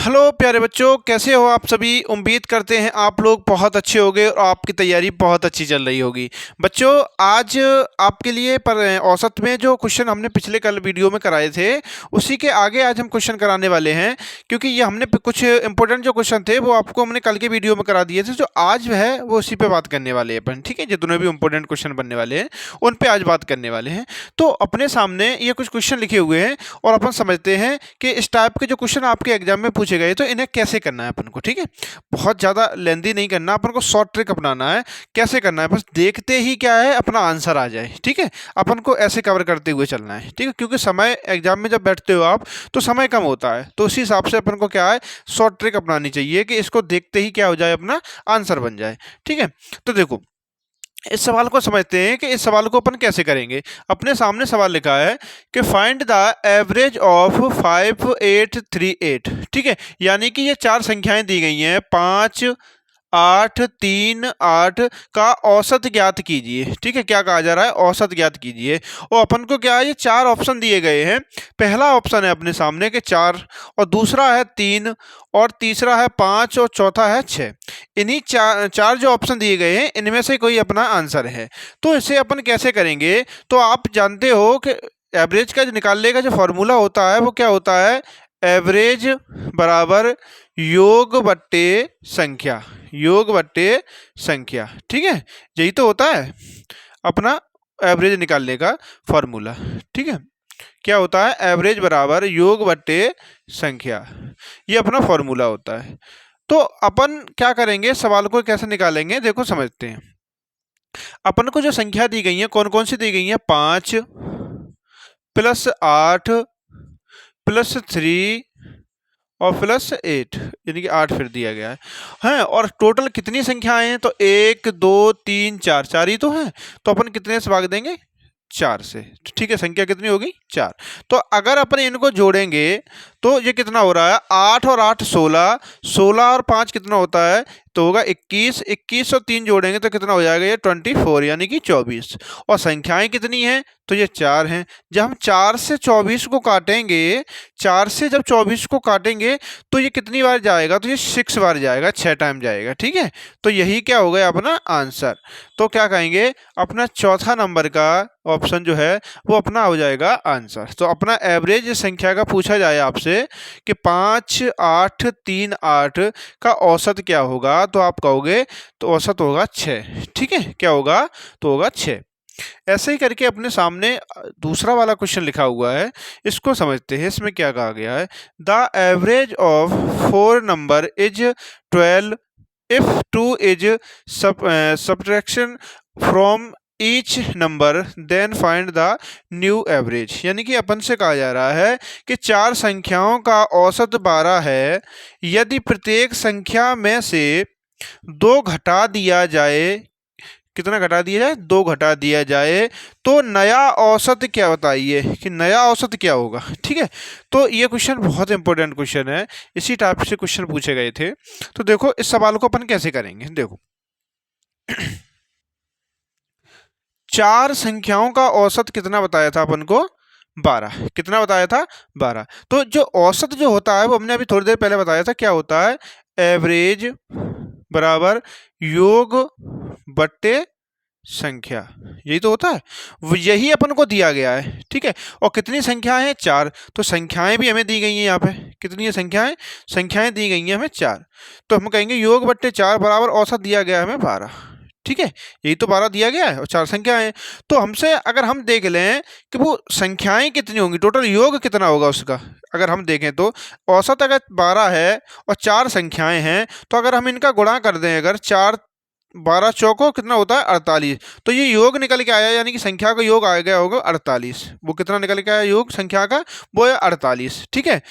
Hello प्यारे बच्चों, कैसे हो आप सभी। उम्मीद करते हैं आप लोग बहुत अच्छे होंगे और आपकी तैयारी बहुत अच्छी चल रही होगी। बच्चों, आज आपके लिए पर औसत में जो क्वेश्चन हमने पिछले कल वीडियो में कराए थे उसी के आगे आज हम क्वेश्चन कराने वाले हैं, क्योंकि ये हमने कुछ इंपॉर्टेंट जो क्वेश्चन थे वो आपको हमने कल के वीडियो में करा दिए थे। जो आज है वो उसी पे बात करने वाले हैं अपन, ठीक है। जितने भी इंपॉर्टेंट क्वेश्चन बनने वाले हैं उन पे आज बात करने वाले हैं। तो अपने सामने ये कुछ क्वेश्चन लिखे हुए हैं और अपन समझते हैं कि इस टाइप के जो क्वेश्चन आपके एग्जाम में पूछे गए तो इन्हें कैसे करना है अपन को, ठीक है। बहुत ज़्यादा लेंदी नहीं करना, अपन को शॉर्ट ट्रिक अपनाना है। कैसे करना है, बस देखते ही क्या है अपना आंसर आ जाए, ठीक है। अपन को ऐसे कवर करते हुए चलना है, ठीक है, क्योंकि समय एग्जाम में जब बैठते हो आप तो समय कम होता है, तो उसी हिसाब से अपन को क्या है शॉर्ट ट्रिक अपनानी चाहिए कि इसको देखते ही क्या हो जाए अपना आंसर बन जाए, ठीक है। तो देखो, इस सवाल को समझते हैं कि इस सवाल को अपन कैसे करेंगे। अपने सामने सवाल लिखा है कि फाइंड द एवरेज ऑफ 5838, ठीक है। यानी कि ये चार संख्याएं दी गई हैं, 5, 8, 3, 8 का औसत ज्ञात कीजिए, ठीक है। क्या कहा जा रहा है, औसत ज्ञात कीजिए। और अपन को क्या है, ये चार ऑप्शन दिए गए हैं। पहला ऑप्शन है अपने सामने के 4, और दूसरा है 3, और तीसरा है 5, और चौथा है 6। इन्हीं चार जो ऑप्शन दिए गए हैं इनमें से कोई अपना आंसर है। तो इसे अपन कैसे करेंगे, तो आप जानते हो कि एवरेज का जो निकालने का जो फॉर्मूला होता है वो क्या होता है, एवरेज बराबर योग बट्टे संख्या, योग बट्टे संख्या, ठीक है। यही तो होता है अपना एवरेज निकालने का फॉर्मूला, ठीक है। क्या होता है, एवरेज बराबर योग बट्टे संख्या, ये अपना फॉर्मूला होता है। तो अपन क्या करेंगे, सवाल को कैसे निकालेंगे, देखो समझते हैं। अपन को जो संख्या दी गई है कौन कौन सी दी गई है, 5 प्लस 8 प्लस 3 और प्लस 8, यानी कि 8 फिर दिया गया है। और टोटल कितनी संख्याएं हैं, तो 1 2 3 4, 4 ही तो हैं। तो अपन कितने से भाग देंगे, 4 से, ठीक है। संख्या कितनी होगी, 4। तो अगर अपन इनको जोड़ेंगे तो ये कितना हो रहा है, 8 और 8 16, 16 और 5 कितना होता है, तो होगा 21, 21 और 3 जोड़ेंगे तो कितना हो जाएगा, ये 24, यानी कि 24। और संख्याएं कितनी हैं, तो ये 4 हैं। जब हम 4 से 24 को काटेंगे, 4 से जब 24 को काटेंगे तो ये कितनी बार जाएगा, तो ये 6 बार जाएगा, 6 टाइम जाएगा, ठीक है। तो यही क्या हो गया अपना आंसर। तो क्या कहेंगे, अपना चौथा नंबर का ऑप्शन जो है वो अपना हो जाएगा आंसर। तो अपना एवरेज संख्या का पूछा जाए आपसे कि 5, 8, 3, 8 का औसत क्या होगा, तो आप कहोगे तो औसत होगा 6, ठीक है। क्या होगा, तो होगा 6। ऐसे ही करके अपने सामने दूसरा वाला क्वेश्चन लिखा हुआ है, इसको समझते हैं। इसमें क्या कहा गया है, the average of 4 number is 12 if 2 is subtraction from each number then find the new average। यानी कि अपन से कहा जा रहा है कि 4 संख्याओं का औसत 12 है, यदि प्रत्येक संख्या में से 2 घटा दिया जाए, कितना घटा दिया जाए, 2 घटा दिया जाए, तो नया औसत क्या, बताइए कि नया औसत क्या होगा, ठीक है। तो ये क्वेश्चन बहुत इंपॉर्टेंट क्वेश्चन है, इसी टाइप से क्वेश्चन पूछे गए थे। तो देखो इस सवाल को अपन कैसे करेंगे, देखो 4 संख्याओं का औसत कितना बताया था अपन को, 12। कितना बताया था, 12। तो जो औसत जो होता है वो हमने अभी थोड़ी देर पहले बताया था, क्या होता है, एवरेज बराबर योग बट्टे संख्या, यही तो होता है। यही अपन को दिया गया है, ठीक है। और कितनी संख्याएं हैं, 4। तो संख्याएं भी हमें दी गई हैं, यहाँ पे कितनी है संख्याएं, संख्याएं दी गई हैं हमें 4। तो हम कहेंगे योग बट्टे 4 बराबर औसत दिया गया है हमें 12, ठीक है। यही तो 12 दिया गया है और 4 संख्याएं हैं। तो हमसे अगर हम देख लें कि वो संख्याएं कितनी होंगी, टोटल योग कितना होगा उसका, अगर हम देखें तो औसत अगर 12 है और 4 संख्याएं हैं, तो अगर हम इनका गुणा कर दें, अगर 4 12 चौको कितना होता है, 48। तो ये योग निकल के आया, यानी कि संख्या का योग आ गया होगा 48। वो कितना निकल के आया योग संख्या का, वो है 48, ठीक है।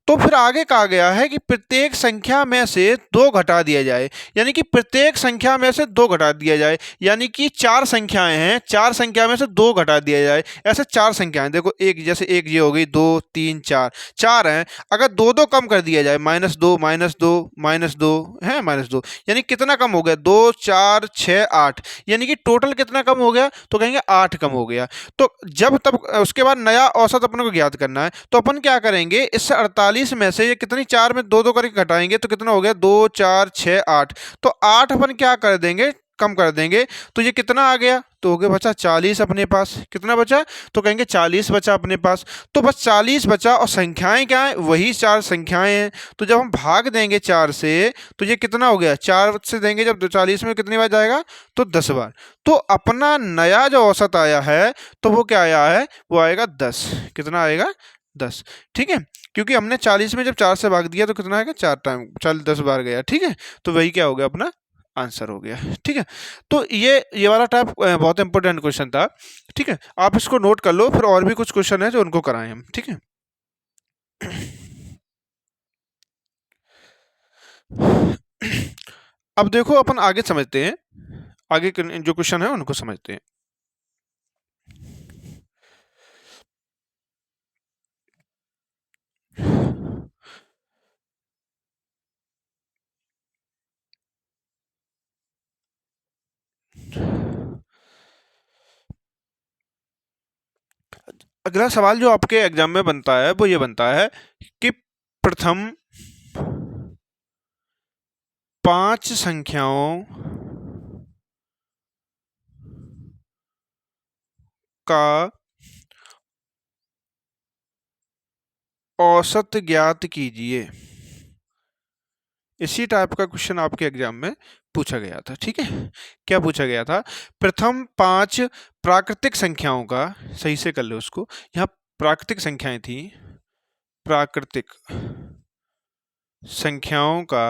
तो फिर आगे कहा गया है कि प्रत्येक संख्या में से 2 घटा दिया जाए, यानी कि प्रत्येक संख्या में से 2 घटा दिया जाए, यानी कि 4 संख्याएं हैं, 4 संख्या में से 2 घटा दिया जाए। ऐसे 4 संख्याएं, देखो एक, जैसे एक ये हो गई, 2 3 4, 4 हैं। अगर 2 2 कम कर दिया जाए, -2 -2 -2 है, -2, यानी कितना कम हो गया, 2 4 6 8, यानी कि टोटल कितना कम हो गया, तो कहेंगे 8 कम हो गया। तो जब तब उसके बाद नया औसत अपन को ज्ञात करना है, तो अपन क्या करेंगे, इससे 48 में से ये कितनी, 4 में 2 2 करके घटाएंगे तो कितना हो गया, 2 4 6 8। तो 8 अपन क्या कर देंगे, कम कर देंगे, तो ये कितना आ गया, तो हो गया बचा 40 अपने पास। कितना बचा, तो कहेंगे 40 बचा अपने पास। तो बस 40 बचा और संख्याएं क्या है, वही 4 संख्याएं हैं। तो जब हम भाग देंगे 4 से तो ये कितना हो गया, 4 से देंगे जब 40 में कितनी बार जाएगा, तो 10 बार। तो अपना नया जो औसत आया है तो वो क्या आया है, वो आएगा 10। कितना आएगा, 10। ठीक है, क्योंकि हमने 40 में जब 4 से भाग दिया तो कितना आएगा, 4 टाइम 40 10 बार गया। ठीक है, तो वही क्या हो गया, अपना आंसर हो गया। ठीक है, तो ये वाला टाइप बहुत इंपॉर्टेंट क्वेश्चन था। ठीक है, आप इसको नोट कर लो, फिर और भी कुछ क्वेश्चन है जो उनको कराएं हम। ठीक है, अब देखो अपन आगे समझते हैं, आगे जो क्वेश्चन है उनको समझते हैं। अगला सवाल जो आपके एग्जाम में बनता है वो ये बनता है कि प्रथम 5 संख्याओं का औसत ज्ञात कीजिए। इसी टाइप का क्वेश्चन आपके एग्जाम में पूछा गया था। ठीक है, क्या पूछा गया था, प्रथम 5 प्राकृतिक संख्याओं का, सही से कर लो उसको, यहाँ प्राकृतिक संख्याएं थी, प्राकृतिक संख्याओं का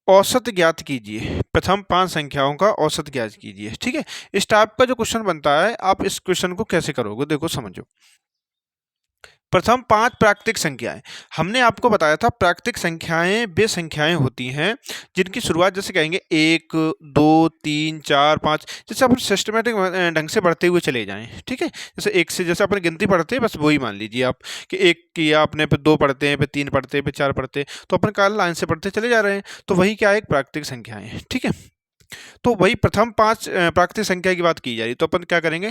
औसत ज्ञात कीजिए। प्रथम 5 संख्याओं का औसत ज्ञात कीजिए। ठीक है, इस टाइप का जो क्वेश्चन बनता है, आप इस क्वेश्चन को कैसे करोगे, देखो समझो। प्रथम 5 प्राकृतिक संख्याएं, हमने आपको बताया था प्राकृतिक संख्याएं वे संख्याएं होती हैं जिनकी शुरुआत जैसे कहेंगे 1 2 3 4 5, जैसे अपन सिस्टमेटिक ढंग से बढ़ते हुए चले जाएं। ठीक है, जैसे 1 से जैसे अपन गिनती पढ़ते हैं, बस वही मान लीजिए आप कि 1 किया आपने, फिर 2 पढ़ते हैं, फिर 3 पढ़ते हैं, फिर 4 पढ़ते हैं, तो अपन काल लाइन से पढ़ते चले जा रहे हैं। तो वही क्या है, एक प्राकृतिक संख्याएं है। ठीक है, तो वही प्रथम 5 प्राकृतिक संख्या की बात की जा रही, तो अपन क्या करेंगे,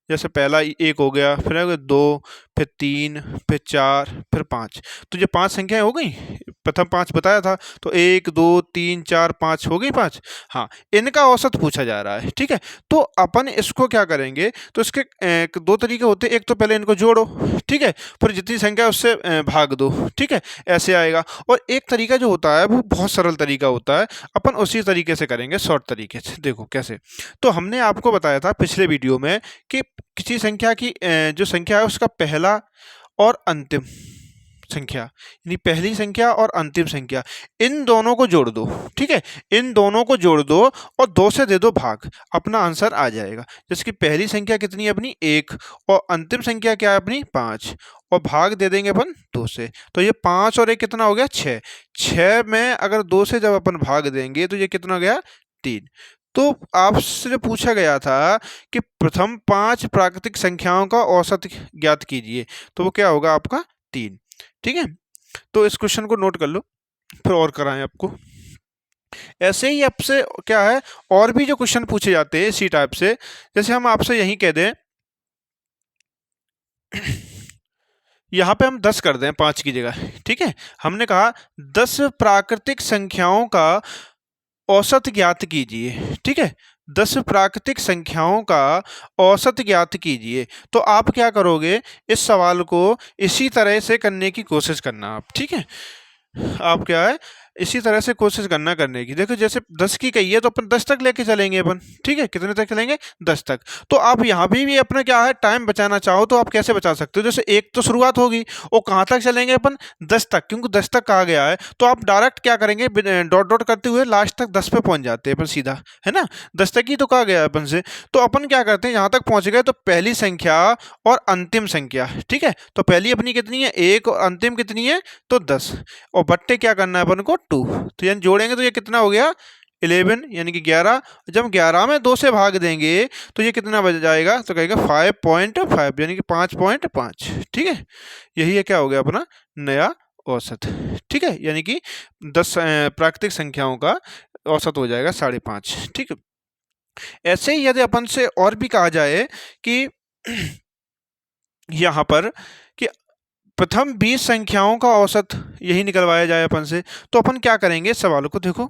जैसे पहला 1 हो गया, फिर 2, फिर 3, फिर 4, फिर 5। तो ये 5 संख्याएं हो गई, प्रथम 5 बताया था, तो 1 2 3 4 5 हो गई 5। हाँ, इनका औसत पूछा जा रहा है। ठीक है, तो अपन इसको क्या करेंगे, तो इसके 2 तरीके होते हैं। एक तो पहले इनको जोड़ो, ठीक है, फिर जितनी संख्या है उससे भाग दो। ठीक है, ऐसे आएगा। और एक तरीका जो होता है वो बहुत सरल तरीका होता है, अपन उसी तरीके से करेंगे, शॉर्ट तरीके से। देखो कैसे, तो हमने आपको बताया था पिछले वीडियो में कि किसी संख्या की जो संख्या है उसका पहला और अंतिम संख्या, यानी पहली संख्या और अंतिम संख्या, इन दोनों को जोड़ दो। ठीक है, इन दोनों को जोड़ दो और 2 से दे दो भाग, अपना आंसर आ जाएगा। जैसे कि पहली संख्या कितनी है अपनी, 1, और अंतिम संख्या क्या है अपनी, 5, और भाग दे देंगे अपन 2 से। तो ये 5 और 1 कितना हो गया, 6। 6 में अगर 2 से जब अपन भाग देंगे तो ये कितना हो गया, 3। तो आपसे जो पूछा गया था कि प्रथम 5 प्राकृतिक संख्याओं का औसत ज्ञात कीजिए, तो वो क्या होगा आपका, 3। ठीक है, तो इस क्वेश्चन को नोट कर लो, फिर और कराएं आपको। ऐसे ही आपसे क्या है, और भी जो क्वेश्चन पूछे जाते हैं इसी टाइप से, जैसे हम आपसे यही कह दें, यहाँ पे हम 10 कर दें 5 की जगह। ठीक है, हमने कहा 10 प्राकृतिक संख्याओं का औसत ज्ञात कीजिए। ठीक है, 10 प्राकृतिक संख्याओं का औसत ज्ञात कीजिए। तो आप क्या करोगे, इस सवाल को इसी तरह से करने की कोशिश करना आप। ठीक है, आप क्या है, इसी तरह से कोशिश करने की। देखो जैसे 10 की कही है तो अपन 10 तक लेके चलेंगे अपन। ठीक है, कितने तक चलेंगे, 10 तक। तो आप यहाँ भी अपना क्या है, टाइम बचाना चाहो तो आप कैसे बचा सकते हो, जैसे 1 तो शुरुआत होगी, और कहाँ तक चलेंगे अपन, 10 तक, क्योंकि 10 तक कहा गया है। तो आप डायरेक्ट क्या करेंगे, डॉट डॉट करते हुए लास्ट तक 10 पे पहुंच जाते हैं अपन सीधा, है ना, 10 तक ही तो कहा गया है अपन से। तो अपन क्या करते हैं, यहाँ तक पहुंच गए तो पहली संख्या और अंतिम संख्या, ठीक है, तो पहली अपनी कितनी है, 1, और अंतिम कितनी है, तो 10, और बट्टे क्या करना है अपन को, 2। तो यानी जोड़ेंगे तो ये कितना हो गया, 11, यानी कि 11। जब 11 में 2 से भाग देंगे तो ये कितना बच जाएगा, तो कहेगा 5.5, यानी कि 5.5। ठीक है, यही है क्या हो गया अपना नया औसत। ठीक है, यानी कि 10 प्राकृतिक संख्याओं का औसत हो जाएगा 5.5। ठीक है, ऐसे ही यदि अपन से और भी कहा जाए कि यहाँ पर कि प्रथम 20 संख्याओं का औसत यही निकलवाया जाए अपन से, तो अपन क्या करेंगे इस सवाल को देखो,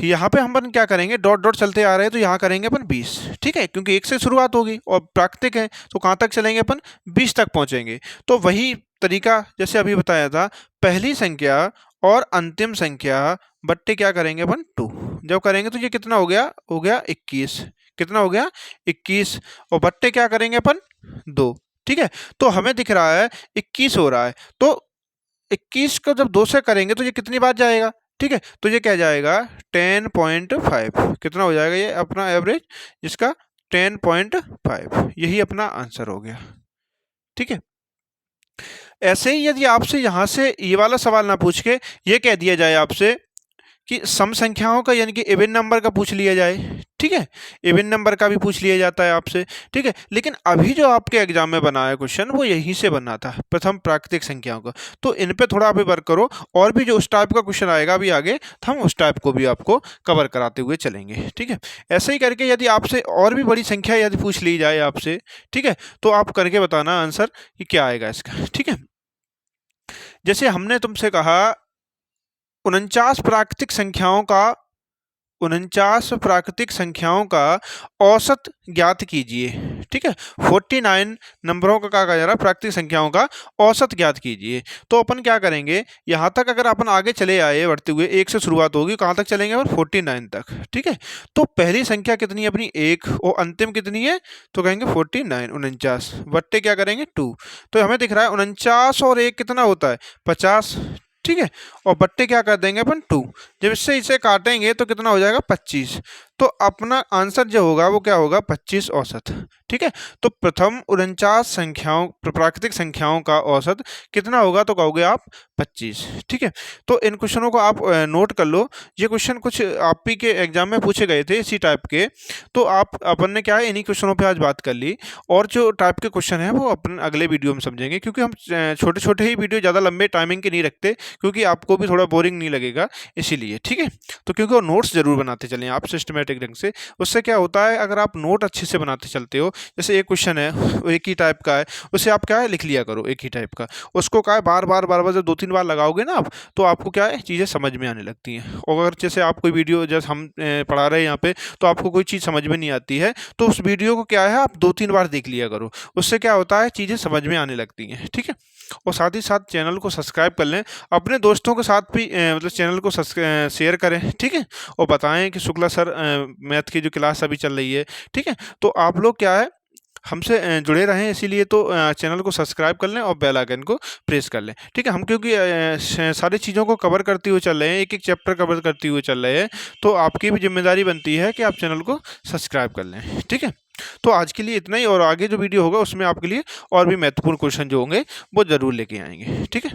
यहाँ पे हम अपन क्या करेंगे, डॉट डॉट चलते आ रहे हैं तो यहाँ करेंगे अपन 20, ठीक है, क्योंकि 1 से शुरुआत होगी और प्राकृतिक है तो कहाँ तक चलेंगे अपन, 20 तक पहुंचेंगे। तो वही तरीका जैसे अभी बताया था, पहली संख्या और अंतिम संख्या बट्टे क्या करेंगे अपन 2, जब करेंगे तो ये कितना हो गया 21, कितना हो गया 21, और बट्टे क्या करेंगे अपन 2, ठीक है। तो हमें दिख रहा है 21 हो रहा है, तो 21 को जब 2 से करेंगे तो ये कितनी बार जाएगा, ठीक है, तो ये क्या जाएगा 10.5, कितना हो जाएगा ये अपना एवरेज, जिसका 10.5, यही अपना आंसर हो गया, ठीक है। ऐसे ही यदि आपसे यहाँ से ये वाला सवाल ना पूछ के ये कह दिया जाए आपसे कि सम संख्याओं का यानी कि इवन नंबर का पूछ लिया जाए, ठीक है, इवन नंबर का भी पूछ लिया जाता है आपसे, ठीक है, लेकिन अभी जो आपके एग्जाम में बना है क्वेश्चन वो यहीं से बना था, प्रथम प्राकृतिक संख्याओं का, तो इन पे थोड़ा आप वर्क करो, और भी जो उस टाइप का क्वेश्चन आएगा अभी आगे तो हम उस टाइप को भी आपको कवर कराते हुए चलेंगे, ठीक है। ऐसे ही करके यदि आपसे और भी बड़ी संख्या यदि पूछ ली जाए आपसे, ठीक है, तो आप करके बताना आंसर कि क्या आएगा इसका, ठीक है। जैसे हमने तुमसे कहा 49 प्राकृतिक संख्याओं का औसत ज्ञात कीजिए, ठीक है, 49 नंबरों का कहा जा रहा है, प्राकृतिक संख्याओं का औसत ज्ञात कीजिए। तो अपन क्या करेंगे, यहाँ तक अगर अपन आगे चले आए बढ़ते हुए, 1 से शुरुआत होगी, कहाँ तक चलेंगे अपन 49 तक, ठीक है। तो पहली संख्या कितनी है अपनी 1, और अंतिम कितनी है, तो कहेंगे 49, 49 बट्टे क्या करेंगे 2, तो हमें दिख रहा है 49 और 1 कितना होता है 50, ठीक है, और बट्टे क्या कर देंगे अपन 2, जब इससे इसे काटेंगे तो कितना हो जाएगा 25, तो अपना आंसर जो होगा वो क्या होगा 25 औसत, ठीक है। तो प्रथम 49 संख्याओं प्राकृतिक संख्याओं का औसत कितना होगा, तो कहोगे आप 25, ठीक है। तो इन क्वेश्चनों को आप नोट कर लो, ये क्वेश्चन कुछ आप ही के एग्जाम में पूछे गए थे इसी टाइप के, तो आप अपन ने क्या है इन्हीं क्वेश्चनों पे आज बात कर ली, और जो टाइप के क्वेश्चन है वो अपन अगले वीडियो में समझेंगे, क्योंकि हम छोटे छोटे ही वीडियो ज़्यादा लंबे टाइमिंग के नहीं रखते, क्योंकि आपको भी थोड़ा बोरिंग नहीं लगेगा इसीलिए, ठीक है। तो क्योंकि वो नोट्स जरूर बनाते चलें आप सिस्टमेटिक ढंग से, उससे क्या होता है अगर आप नोट अच्छे से बनाते चलते हो, जैसे एक क्वेश्चन है वो एक ही टाइप का है, उसे आप क्या है लिख लिया करो एक ही टाइप का, उसको क्या है बार बार जब 2-3 बार लगाओगे ना आप, तो आपको क्या है चीज़ें समझ में आने लगती हैं। और अगर जैसे आप कोई वीडियो जैसे हम पढ़ा रहे हैं यहाँ पे, तो आपको कोई चीज़ समझ में नहीं आती है, तो उस वीडियो को क्या है आप 2-3 बार देख लिया करो, उससे क्या होता है चीज़ें समझ में आने लगती हैं, ठीक है। और साथ ही साथ चैनल को सब्सक्राइब कर लें, अपने दोस्तों के साथ भी मतलब चैनल को शेयर करें, ठीक है, और बताएं कि शुक्ला सर मैथ की जो क्लास अभी चल रही है, ठीक है। तो आप लोग क्या है हमसे जुड़े रहें, इसीलिए तो चैनल को सब्सक्राइब कर लें और बेल आइकन को प्रेस कर लें, ठीक है। हम क्योंकि सारी चीज़ों को कवर करते हुए चल रहे हैं, एक एक चैप्टर कवर करते हुए चल रहे हैं, तो आपकी भी जिम्मेदारी बनती है कि आप चैनल को सब्सक्राइब कर लें, ठीक है। तो आज के लिए इतना ही, और आगे जो वीडियो होगा उसमें आपके लिए और भी महत्वपूर्ण क्वेश्चन जो होंगे वो ज़रूर लेके आएंगे, ठीक है।